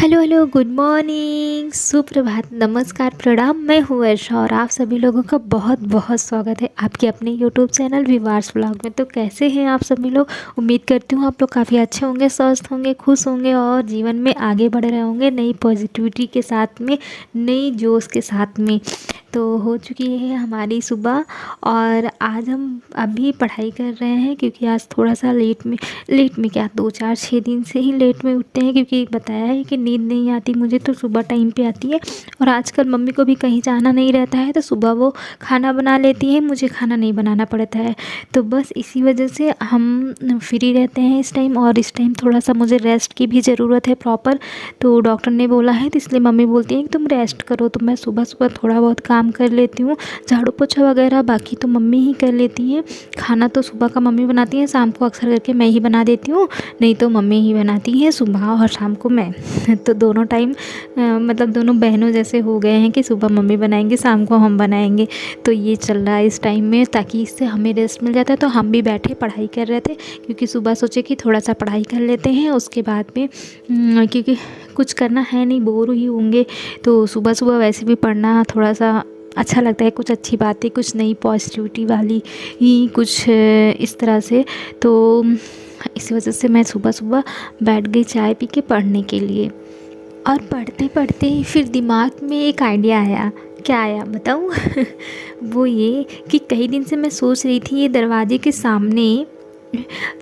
Hello hello, good morning, सुप्रभात, नमस्कार, प्रणाम। मैं हूँ वर्षा और आप सभी लोगों का बहुत बहुत स्वागत है आपके अपने यूट्यूब चैनल विवार्स व्लॉग में। तो कैसे हैं आप सभी लोग? उम्मीद करती हूँ आप लोग काफ़ी अच्छे होंगे, स्वस्थ होंगे, खुश होंगे और जीवन में आगे बढ़ रहे होंगे नई पॉजिटिविटी के साथ में, नई जोश के साथ में। तो हो चुकी है हमारी सुबह और आज हम अभी पढ़ाई कर रहे हैं क्योंकि आज थोड़ा सा लेट में क्या 2 4 6 दिन से ही लेट में उठते हैं क्योंकि बताया है कि नींद नहीं आती मुझे, तो सुबह टाइम पे आती है। और आजकल मम्मी को भी कहीं जाना नहीं रहता है तो सुबह वो खाना बना लेती है, मुझे खाना नहीं बनाना पड़ता है। तो बस इसी वजह से हम फ्री रहते हैं इस टाइम, और इस टाइम थोड़ा सा मुझे रेस्ट की भी ज़रूरत है प्रॉपर। तो डॉक्टर ने बोला है, तो इसलिए मम्मी बोलती हैं कि तुम रेस्ट करो। तो मैं सुबह सुबह थोड़ा बहुत काम कर लेती हूँ, झाड़ू पोछा वगैरह बाकी तो मम्मी ही कर लेती हैं। खाना तो सुबह का मम्मी बनाती हैं, शाम को अक्सर करके मैं ही बना देती हूँ, नहीं तो मम्मी ही बनाती हैं, सुबह और शाम को मैं। तो दोनों टाइम मतलब दोनों बहनों जैसे हो गए हैं कि सुबह मम्मी बनाएंगे, शाम को हम बनाएंगे। तो ये चल रहा है इस टाइम में, ताकि इससे हमें रेस्ट मिल जाता है। तो हम भी बैठे पढ़ाई कर रहे थे क्योंकि सुबह सोचे कि थोड़ा सा पढ़ाई कर लेते हैं, उसके बाद में क्योंकि कुछ करना है नहीं, बोर ही होंगे। तो सुबह सुबह वैसे भी पढ़ना थोड़ा सा अच्छा लगता है, कुछ अच्छी बातें, कुछ नई पॉजिटिविटी वाली ही कुछ इस तरह से। तो इसी वजह से मैं सुबह सुबह बैठ गई चाय पी के पढ़ने के लिए। और पढ़ते पढ़ते ही फिर दिमाग में एक आइडिया आया। क्या आया बताऊँ? वो ये कि कई दिन से मैं सोच रही थी ये दरवाजे के सामने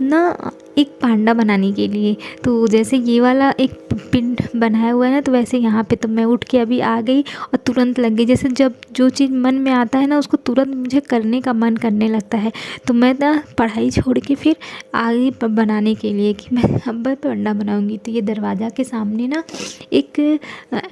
ना एक पांडा बनाने के लिए। तो जैसे ये वाला एक पिंड बनाया हुआ है ना, तो वैसे यहाँ पे तो मैं उठ के अभी आ गई और तुरंत लग गई। जैसे जब जो चीज़ मन में आता है ना उसको तुरंत मुझे करने का मन करने लगता है। तो मैं ना पढ़ाई छोड़ के फिर आ गई बनाने के लिए कि मैं अब पांडा बनाऊँगी। तो ये दरवाज़ा के सामने ना एक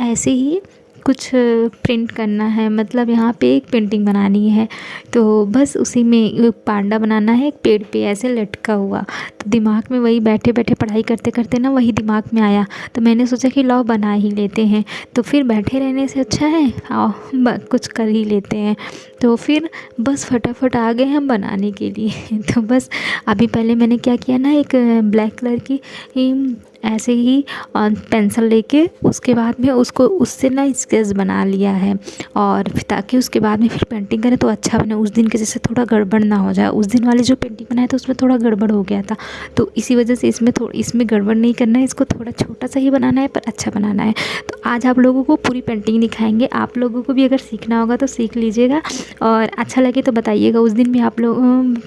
ऐसे ही कुछ प्रिंट करना है, मतलब यहाँ पे एक पेंटिंग बनानी है। तो बस उसी में एक पांडा बनाना है, एक पेड़ पे ऐसे लटका हुआ। तो दिमाग में वही बैठे बैठे पढ़ाई करते करते ना वही दिमाग में आया। तो मैंने सोचा कि लाओ बना ही लेते हैं, तो फिर बैठे रहने से अच्छा है आओ कुछ कर ही लेते हैं। तो फिर बस फटाफट आ गए हम बनाने के लिए। तो बस अभी पहले मैंने क्या किया ना, एक ब्लैक कलर की ऐसे ही पेंसिल लेके उसके बाद में उसको उससे ना स्केच बना लिया है, और ताकि उसके बाद में फिर पेंटिंग करें तो अच्छा बने, उस दिन के जैसे थोड़ा गड़बड़ ना हो जाए। उस दिन वाली जो पेंटिंग बनाया था उसमें थोड़ा गड़बड़ हो गया था, तो इसी वजह से इसमें गड़बड़ नहीं करना है, इसको थोड़ा छोटा सा ही बनाना है पर अच्छा बनाना है। तो आज आप लोगों को पूरी पेंटिंग दिखाएंगे, आप लोगों को भी अगर सीखना होगा तो सीख लीजिएगा, और अच्छा लगे तो बताइएगा उस दिन भी आप लोग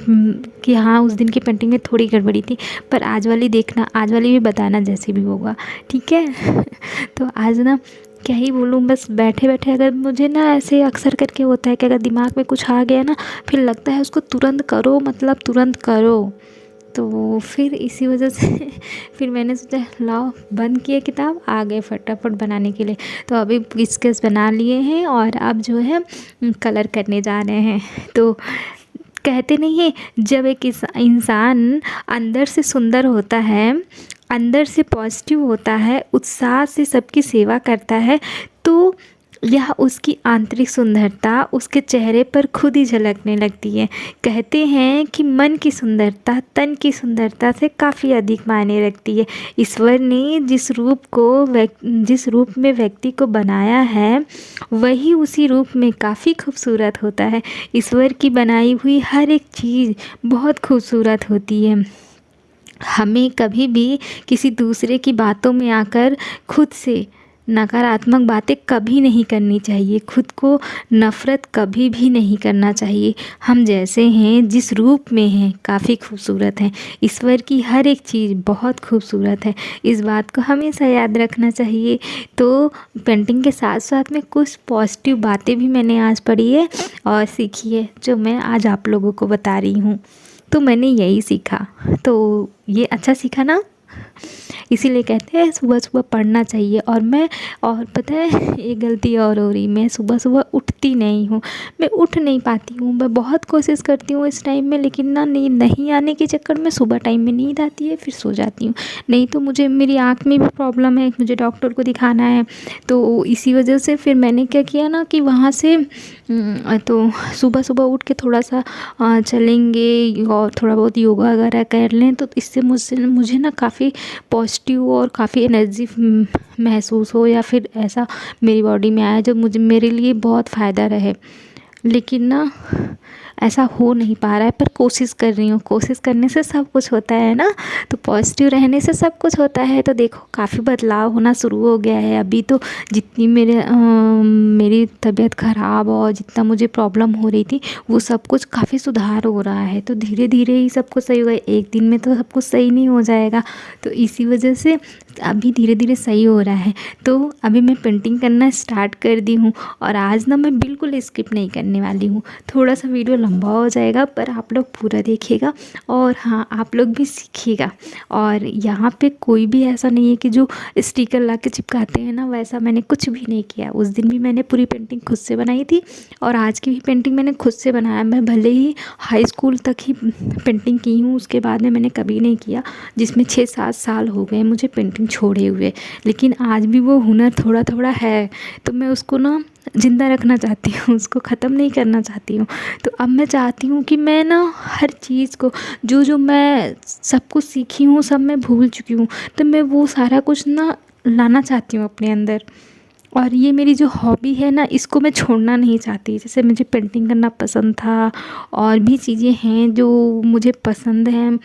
कि हाँ उस दिन की पेंटिंग में थोड़ी गड़बड़ी थी, पर आज वाली देखना, आज वाली भी बताना जैसे भी होगा, ठीक है? तो आज ना क्या ही बोलूँ, बस बैठे बैठे अगर मुझे ना ऐसे अक्सर करके होता है कि अगर दिमाग में कुछ आ गया ना, फिर लगता है उसको तुरंत करो, मतलब तुरंत करो। तो फिर इसी वजह से फिर मैंने सोचा लाओ बंद किए किताब, आ गए फटाफट बनाने के लिए। तो अभी स्केच बना लिए हैं और अब जो है कलर करने जा रहे हैं। तो कहते नहीं है, जब एक इंसान अंदर से सुंदर होता है, अंदर से पॉजिटिव होता है, उत्साह से सबकी सेवा करता है, तो यह उसकी आंतरिक सुंदरता उसके चेहरे पर खुद ही झलकने लगती है। कहते हैं कि मन की सुंदरता तन की सुंदरता से काफ़ी अधिक मायने रखती है। ईश्वर ने जिस रूप में व्यक्ति को बनाया है वही उसी रूप में काफ़ी खूबसूरत होता है। ईश्वर की बनाई हुई हर एक चीज़ बहुत खूबसूरत होती है। हमें कभी भी किसी दूसरे की बातों में आकर खुद से नकारात्मक बातें कभी नहीं करनी चाहिए, खुद को नफ़रत कभी भी नहीं करना चाहिए। हम जैसे हैं, जिस रूप में हैं, काफ़ी खूबसूरत हैं। ईश्वर की हर एक चीज़ बहुत खूबसूरत है, इस बात को हमेशा याद रखना चाहिए। तो पेंटिंग के साथ साथ में कुछ पॉजिटिव बातें भी मैंने आज पढ़ी है और सीखी है, जो मैं आज आप लोगों को बता रही हूँ। तो मैंने यही सीखा, तो ये अच्छा सीखा ना, इसीलिए कहते हैं सुबह सुबह पढ़ना चाहिए। और पता है ये गलती और हो रही, मैं सुबह सुबह उठती नहीं हूँ, मैं उठ नहीं पाती हूँ। मैं बहुत कोशिश करती हूँ इस टाइम में, लेकिन ना नींद नहीं आने के चक्कर में सुबह टाइम में नींद आती है, फिर सो जाती हूँ। नहीं तो मुझे मेरी आँख में भी प्रॉब्लम है, मुझे डॉक्टर को दिखाना है। तो इसी वजह से फिर मैंने क्या किया ना कि वहाँ से तो सुबह सुबह उठ के थोड़ा सा चलेंगे और थोड़ा बहुत योगा वगैरह कर लें, तो इससे मुझे ना काफ़ी पॉजिटिव पॉजिटिव और काफ़ी एनर्जी महसूस हो, या फिर ऐसा मेरी बॉडी में आए जो मुझे मेरे लिए बहुत फ़ायदा रहे। लेकिन ना ऐसा हो नहीं पा रहा है, पर कोशिश कर रही हूँ। कोशिश करने से सब कुछ होता है ना, तो पॉजिटिव रहने से सब कुछ होता है। तो देखो काफ़ी बदलाव होना शुरू हो गया है। अभी तो जितनी मेरी तबीयत ख़राब और जितना मुझे प्रॉब्लम हो रही थी, वो सब कुछ काफ़ी सुधार हो रहा है। तो धीरे धीरे ही सब कुछ सही होगा, एक दिन में तो सब कुछ सही नहीं हो जाएगा। तो इसी वजह से अभी धीरे धीरे सही हो रहा है। तो अभी मैं पेंटिंग करना स्टार्ट कर दी हूँ, और आज ना मैं बिल्कुल स्किप नहीं करने वाली हूँ। थोड़ा सा वीडियो लंबा हो जाएगा, पर आप लोग पूरा देखिएगा, और हाँ आप लोग भी सीखिएगा। और यहाँ पे कोई भी ऐसा नहीं है कि जो स्टिकर ला के चिपकाते हैं ना, वैसा मैंने कुछ भी नहीं किया। उस दिन भी मैंने पूरी पेंटिंग खुद से बनाई थी, और आज की भी पेंटिंग मैंने खुद से बनाया। मैं भले ही हाई स्कूल तक ही पेंटिंग की हूँ, उसके बाद में मैंने कभी नहीं किया, जिसमें 6-7 साल हो गए मुझे पेंटिंग छोड़े हुए। लेकिन आज भी वो हुनर थोड़ा थोड़ा है, तो मैं उसको ना ज़िंदा रखना चाहती हूँ, उसको ख़त्म नहीं करना चाहती हूँ। तो अब मैं चाहती हूँ कि मैं ना हर चीज़ को, जो जो मैं सब कुछ सीखी हूँ, सब मैं भूल चुकी हूँ, तो मैं वो सारा कुछ ना लाना चाहती हूँ अपने अंदर। और ये मेरी जो हॉबी है ना, इसको मैं छोड़ना नहीं चाहती। जैसे मुझे पेंटिंग करना पसंद था, और भी चीज़ें हैं जो मुझे पसंद हैं,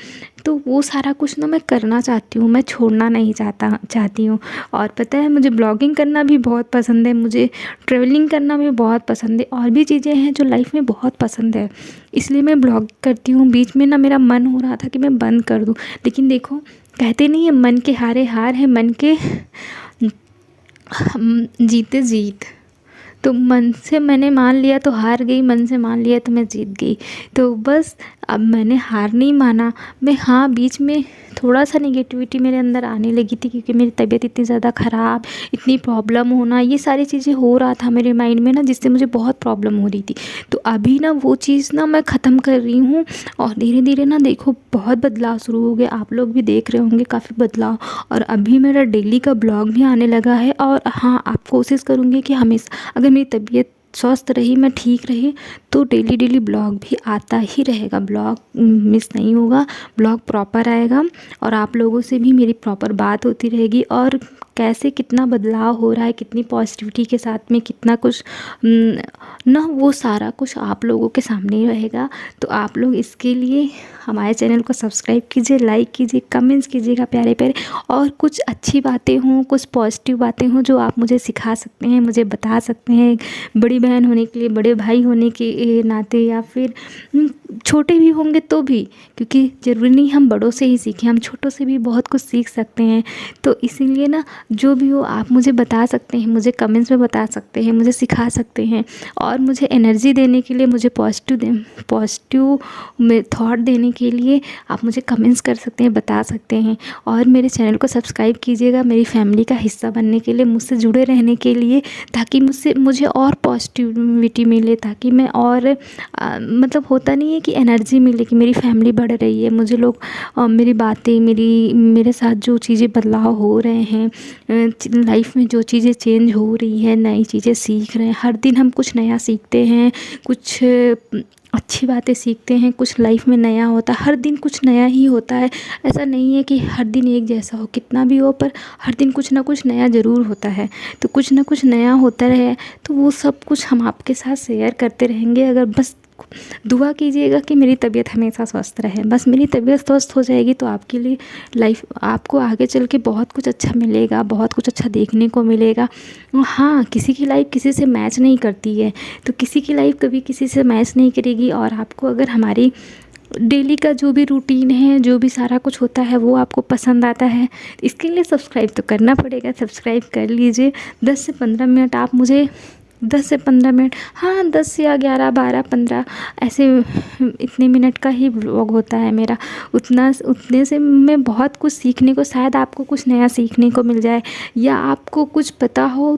तो वो सारा कुछ ना मैं करना चाहती हूँ, मैं छोड़ना नहीं चाहती हूँ। और पता है, मुझे ब्लॉगिंग करना भी बहुत पसंद है, मुझे ट्रैवलिंग करना भी बहुत पसंद है, और भी चीज़ें हैं जो लाइफ में बहुत पसंद है, इसलिए मैं ब्लॉग करती हूँ। बीच में ना मेरा मन हो रहा था कि मैं बंद कर दूँ, लेकिन देखो कहते नहीं है, मन के हारे हार है, मन के जीते जीत। तो मन से मैंने मान लिया तो हार गई, मन से मान लिया तो मैं जीत गई। तो बस अब मैंने हार नहीं माना। मैं हाँ, बीच में थोड़ा सा नेगेटिविटी मेरे अंदर आने लगी थी, क्योंकि मेरी तबीयत इतनी ज़्यादा ख़राब, इतनी प्रॉब्लम होना, ये सारी चीज़ें हो रहा था मेरे माइंड में ना, जिससे मुझे बहुत प्रॉब्लम हो रही थी। तो अभी ना वो चीज़ ना मैं ख़त्म कर रही हूँ, और धीरे धीरे ना देखो बहुत बदलाव शुरू हो गया। आप लोग भी देख रहे होंगे काफ़ी बदलाव। और अभी मेरा डेली का ब्लॉग भी आने लगा है। और हाँ, आप कोशिश करूँगी कि हमेशा, अगर मेरी तबीयत स्वस्थ रही, मैं ठीक रही, तो डेली डेली ब्लॉग भी आता ही रहेगा। ब्लॉग मिस नहीं होगा, ब्लॉग प्रॉपर आएगा, और आप लोगों से भी मेरी प्रॉपर बात होती रहेगी। और कैसे कितना बदलाव हो रहा है, कितनी पॉजिटिविटी के साथ में कितना कुछ ना, वो सारा कुछ आप लोगों के सामने ही रहेगा। तो आप लोग इसके लिए हमारे चैनल को सब्सक्राइब कीजिए, लाइक कीजिए, कमेंट्स कीजिएगा प्यारे प्यारे। और कुछ अच्छी बातें हों, कुछ पॉजिटिव बातें हों जो आप मुझे सिखा सकते हैं, मुझे बता सकते हैं। बड़ी बहन होने के लिए, बड़े भाई होने के नाते, या फिर छोटे भी होंगे तो भी, क्योंकि ज़रूरी नहीं हम बड़ों से ही सीखें, हम छोटों से भी बहुत कुछ सीख सकते हैं। तो इसीलिए ना, जो भी हो आप मुझे बता सकते हैं, मुझे कमेंट्स में बता सकते हैं, मुझे सिखा सकते हैं। और मुझे एनर्जी देने के लिए, मुझे पॉजिटिव में थॉट देने के लिए आप मुझे कमेंट्स कर सकते हैं, बता सकते हैं। और मेरे चैनल को सब्सक्राइब कीजिएगा, मेरी फैमिली का हिस्सा बनने के लिए, मुझसे जुड़े रहने के लिए, ताकि मुझे और पॉजिटिविटी मिले, ताकि मैं और मतलब होता नहीं है कि एनर्जी मिले कि मेरी फैमिली बढ़ रही है, मुझे लोग मेरी बातें, मेरे साथ जो चीज़ें बदलाव हो रहे हैं, लाइफ में जो चीज़ें चेंज हो रही है, नई चीज़ें सीख रहे हैं। हर दिन हम कुछ नया सीखते हैं, कुछ अच्छी बातें सीखते हैं, कुछ लाइफ में नया होता है, हर दिन कुछ नया ही होता है। ऐसा नहीं है कि हर दिन एक जैसा हो, कितना भी हो, पर हर दिन कुछ ना कुछ नया ज़रूर होता है। तो कुछ ना कुछ नया होता रहे, तो वो सब कुछ हम आपके साथ शेयर करते रहेंगे। अगर बस दुआ कीजिएगा कि मेरी तबीयत हमेशा स्वस्थ रहे। बस मेरी तबीयत स्वस्थ हो जाएगी तो आपके लिए लाइफ, आपको आगे चल के बहुत कुछ अच्छा मिलेगा, बहुत कुछ अच्छा देखने को मिलेगा। हाँ, किसी की लाइफ किसी से मैच नहीं करती है, तो किसी की लाइफ कभी किसी से मैच नहीं करेगी। और आपको अगर हमारी डेली का जो भी रूटीन है, जो भी सारा कुछ होता है, वो आपको पसंद आता है, इसके लिए सब्सक्राइब तो करना पड़ेगा। सब्सक्राइब कर लीजिए। 10 से 15 मिनट आप मुझे 10 से 15 मिनट, हाँ 10 या 11, 12, 15 ऐसे इतने मिनट का ही व्लॉग होता है मेरा। उतने से मैं बहुत कुछ सीखने को, शायद आपको कुछ नया सीखने को मिल जाए, या आपको कुछ पता हो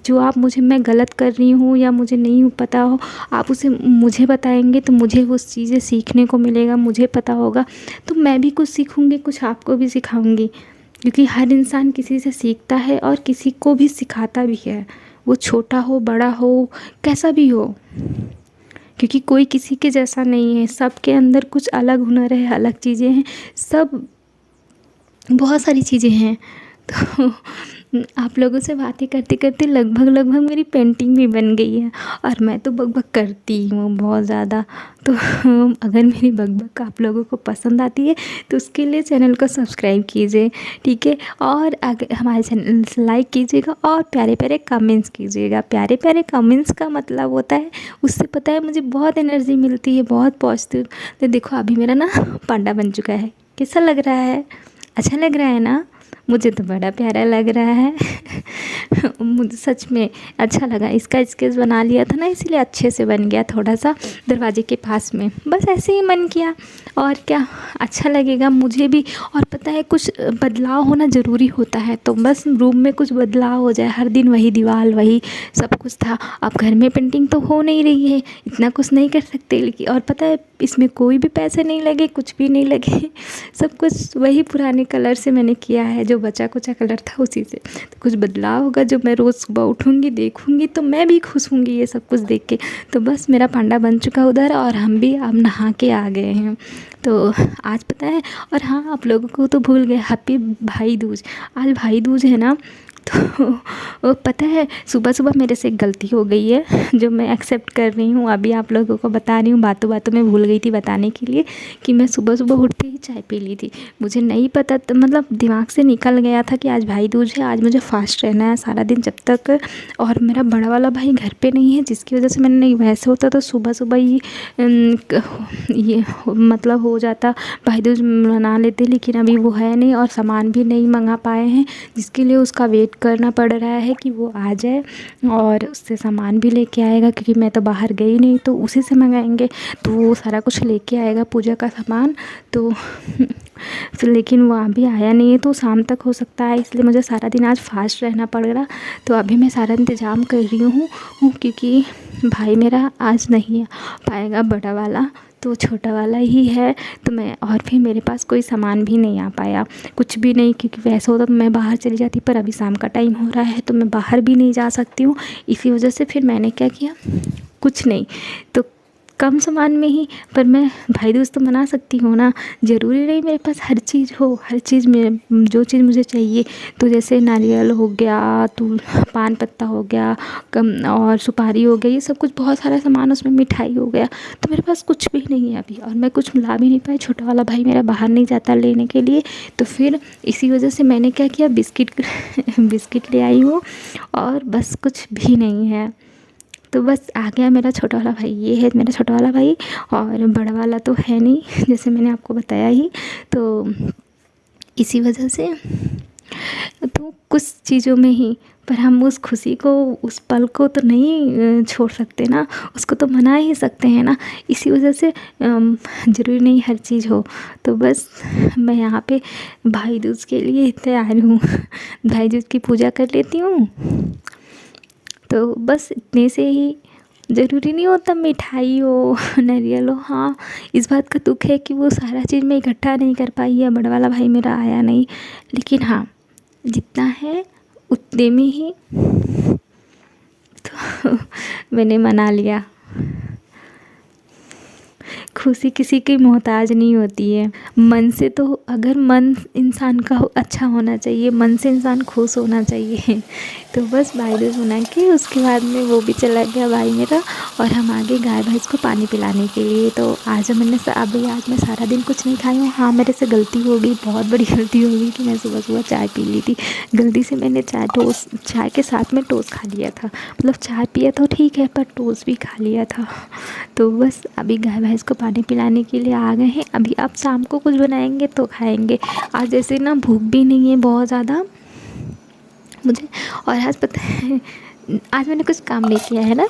जो आप मैं गलत कर रही हूँ, या मुझे नहीं पता हो, आप उसे मुझे बताएंगे तो मुझे वो चीज़ें सीखने को मिलेगा, मुझे पता होगा, तो मैं भी कुछ सीखूँगी, कुछ आपको भी सिखाऊँगी। क्योंकि हर इंसान किसी से सीखता है और किसी को भी सिखाता भी है, वो छोटा हो, बड़ा हो, कैसा भी हो, क्योंकि कोई किसी के जैसा नहीं है। सबके अंदर कुछ अलग हुनर है, अलग चीज़ें हैं। सब बहुत सारी चीज़ें हैं। तो आप लोगों से बातें करते करते लगभग मेरी पेंटिंग भी बन गई है। और मैं तो बक करती हूँ बहुत ज़्यादा। तो अगर मेरी बक आप लोगों को पसंद आती है तो उसके लिए चैनल को सब्सक्राइब कीजिए, ठीक है। और अगर हमारे चैनल से लाइक कीजिएगा और प्यारे प्यारे कमेंट्स कीजिएगा। प्यारे प्यारे कमेंट्स का मतलब होता है, उससे पता है मुझे बहुत एनर्जी मिलती है, बहुत पॉजिटिव। तो देखो अभी मेरा ना पांडा बन चुका है। कैसा लग रहा है? अच्छा लग रहा है ना? मुझे तो बड़ा प्यारा लग रहा है। मुझे सच में अच्छा लगा। इसका स्केच बना लिया था ना, इसीलिए अच्छे से बन गया, थोड़ा सा दरवाजे के पास में, बस ऐसे ही मन किया। और क्या, अच्छा लगेगा मुझे भी। और पता है कुछ बदलाव होना ज़रूरी होता है, तो बस रूम में कुछ बदलाव हो जाए। हर दिन वही दीवार, वही सब कुछ था। अब घर में पेंटिंग तो हो नहीं रही है, इतना कुछ नहीं कर सकते। लेकिन और पता है इसमें कोई भी पैसे नहीं लगे, कुछ भी नहीं लगे। सब कुछ वही पुराने कलर से मैंने किया है, जो बचा कुचा कलर था उसी से। तो कुछ बदलाव होगा, जो मैं रोज़ सुबह उठूँगी देखूँगी तो मैं भी खुश होंगी ये सब कुछ देख के। तो बस मेरा पांडा बन चुका उधर, और हम भी अब नहा के आ गए हैं। तो आज पता है, और हाँ आप लोगों को तो भूल गए, हैप्पी भाई दूज। आज भाई दूज है ना। तो पता है सुबह सुबह मेरे से एक गलती हो गई है, जो मैं एक्सेप्ट कर रही हूँ। अभी आप लोगों को बता रही हूँ, बातों बातों में भूल गई थी बताने के लिए, कि मैं सुबह सुबह उठते ही चाय पी ली थी। मुझे नहीं पता, तो मतलब दिमाग से निकल गया था कि आज भाई दूज है, आज मुझे फास्ट रहना है सारा दिन जब तक। और मेरा बड़ा वाला भाई घर पे नहीं है, जिसकी वजह से मैंने नहीं, वैसे होता तो सुबह सुबह ही ये मतलब हो जाता, भाई दूज मना लेते। लेकिन अभी वो है नहीं और सामान भी नहीं मंगा पाए हैं, जिसके लिए उसका वेट करना पड़ रहा है कि वो आ जाए और उससे सामान भी लेके आएगा, क्योंकि मैं तो बाहर गई नहीं, तो उसी से मंगाएंगे। तो वो सारा कुछ लेके आएगा पूजा का सामान। तो फिर लेकिन वो अभी आया नहीं है, तो शाम तक हो सकता है, इसलिए मुझे सारा दिन आज फास्ट रहना पड़ेगा। तो अभी मैं सारा इंतज़ाम कर रही हूँ, क्योंकि भाई मेरा आज नहीं आ पाएगा, बड़ा वाला, तो छोटा वाला ही है। तो मैं, और फिर मेरे पास कोई सामान भी नहीं आ पाया, कुछ भी नहीं, क्योंकि वैसे होता तो मैं बाहर चली जाती, पर अभी शाम का टाइम हो रहा है तो मैं बाहर भी नहीं जा सकती हूँ। इसी वजह से फिर मैंने क्या किया, कुछ नहीं तो कम सामान में ही, पर मैं भाई दूज तो मना सकती हूँ ना। ज़रूरी नहीं मेरे पास हर चीज़ हो, हर चीज़ में जो चीज़ मुझे चाहिए, तो जैसे नारियल हो गया, तो पान पत्ता हो गया, कम और सुपारी हो गया, ये सब कुछ बहुत सारा सामान, उसमें मिठाई हो गया। तो मेरे पास कुछ भी नहीं है अभी, और मैं कुछ ला भी नहीं पाई। छोटा वाला भाई मेरा बाहर नहीं जाता लेने के लिए, तो फिर इसी वजह से मैंने क्या किया, बिस्किट ले आई हूँ, और बस कुछ भी नहीं है। तो बस आ गया मेरा छोटा वाला भाई। ये है मेरा छोटा वाला भाई, और बड़ा वाला तो है नहीं, जैसे मैंने आपको बताया ही। तो इसी वजह से तो कुछ चीज़ों में ही, पर हम उस खुशी को, उस पल को तो नहीं छोड़ सकते ना, उसको तो मना ही सकते हैं ना। इसी वजह से ज़रूरी नहीं हर चीज़ हो। तो बस मैं यहाँ पे भाई दूज के लिए तैयार हूँ। भाई दूज की पूजा कर लेती हूँ, तो बस इतने से ही। ज़रूरी नहीं होता मिठाई हो, नारियल हो। हाँ, इस बात का दुख है कि वो सारा चीज़ मैं इकट्ठा नहीं कर पाई है, बड़ा वाला भाई मेरा आया नहीं। लेकिन हाँ, जितना है उतने में ही तो मैंने मना लिया। खुशी किसी की मोहताज नहीं होती है। मन से तो, अगर मन इंसान का अच्छा होना चाहिए, मन से इंसान खुश होना चाहिए। तो बस भाई दूज मना के उसके बाद में वो भी चला गया भाई मेरा, और हम आगे गाय भैंस को पानी पिलाने के लिए। तो आज मैंने अभी आज मैं सारा दिन कुछ नहीं खाई हूँ। हाँ, मेरे से गलती हो गई, बहुत बड़ी गलती हो गई कि मैं सुबह सुबह चाय पी ली थी। गलती से मैंने चाय के साथ में टोस्ट खा लिया था। मतलब चाय पिया तो ठीक है, पर टोस्ट भी खा लिया था। तो बस अभी गाय भैंस को पानी पिलाने के लिए आ गए हैं। अभी अब शाम को कुछ बनाएंगे तो खाएंगे। आज जैसे ना भूख भी नहीं है बहुत ज़्यादा मुझे। और आज पता है, आज मैंने कुछ काम नहीं किया है ना,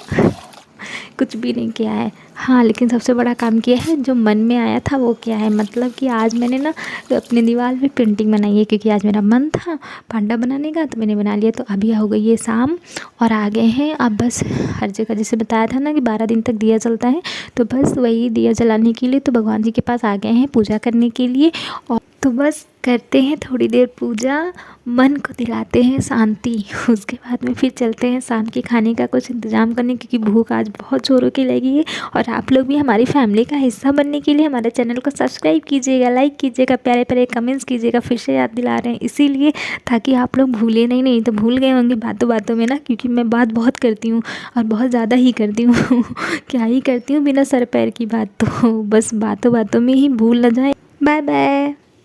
कुछ भी नहीं किया है। हाँ, लेकिन सबसे बड़ा काम किया है, जो मन में आया था वो किया है। मतलब कि आज मैंने ना अपने दीवार पे पेंटिंग बनाई है, क्योंकि आज मेरा मन था पांडा बनाने का, तो मैंने बना लिया। तो अभी हो गई है शाम और आ गए हैं। अब बस हर जगह जैसे बताया था ना कि 12 दिन तक दिया जलता है, तो बस वही दिया जलाने के लिए तो भगवान जी के पास आ गए हैं पूजा करने के लिए। और तो बस करते हैं थोड़ी देर पूजा, मन को दिलाते हैं शांति। उसके बाद में फिर चलते हैं शाम के खाने का कुछ इंतज़ाम करने, क्योंकि भूख आज बहुत ज़ोरों की लगी है। और आप लोग भी हमारी फैमिली का हिस्सा बनने के लिए हमारे चैनल को सब्सक्राइब कीजिएगा, लाइक कीजिएगा, प्यारे प्यारे कमेंट्स कीजिएगा। फिर से याद दिला रहे हैं इसीलिए, ताकि आप लोग भूलें नहीं तो भूल गए होंगे बातों बातों में ना, क्योंकि मैं बात बहुत करती हूँ और बहुत ज़्यादा ही करती हूँ। क्या ही करती हूँ बिना सर पैर की बात, तो बस बातों बातों में ही भूल न जाए। Bye bye.